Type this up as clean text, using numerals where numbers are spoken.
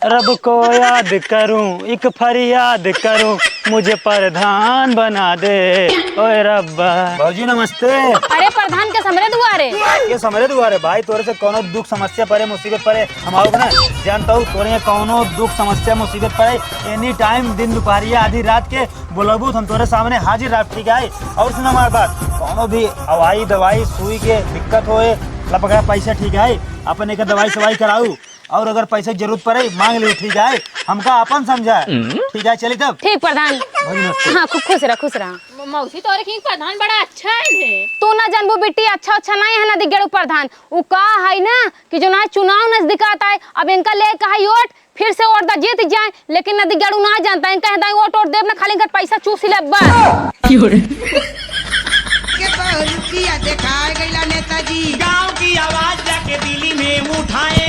रब को याद करूं, एक फरियाद करूं, मुझे प्रधान बना दे ओए रब्बा। भाजी नमस्ते। अरे प्रधान के समरे दुआरे ये समरे दुआरे भाई, तोरे से कोनो दुख समस्या पड़े, मुसीबत पड़े, हम आओगे ना जानता हूँ। तोरे कोनो दुख समस्या मुसीबत पड़े एनी टाइम, दिन दोपहरिया आधी रात के बोलबू हम तोरे सामने हाजिर रह, ठीक है। और सुना हमारी बात, कोनो भी हवाई दवाई सुई के दिक्कत होए लपका पैसा, ठीक है, अपन एक दवाई सवाई कराऊ, और अगर पैसे की जरूरत पड़े मांग ले, ठीक है, हमका अपन समझा, ठीक है। चली तब ठीक प्रधान। हाँ खुश रह खुश रह। मौसी तोरे की प्रधान बड़ा अच्छा है। तू ना जानबू बेटी, अच्छा अच्छा नहीं है ना दिगड़ू प्रधान। वो का है ना कि जो ना चुनाव नजदीक आता है, अब इनका ले कहा वोट फिर से वोट दा जीत जाए, लेकिन ना दिगड़ू ना जानता है, इनका वोट वोट देव ना खाली इनका पैसा चूस ले बस। के रुपया दिखाए गईला नेताजी, गांव की आवाज जाके दिल्ली में उठाए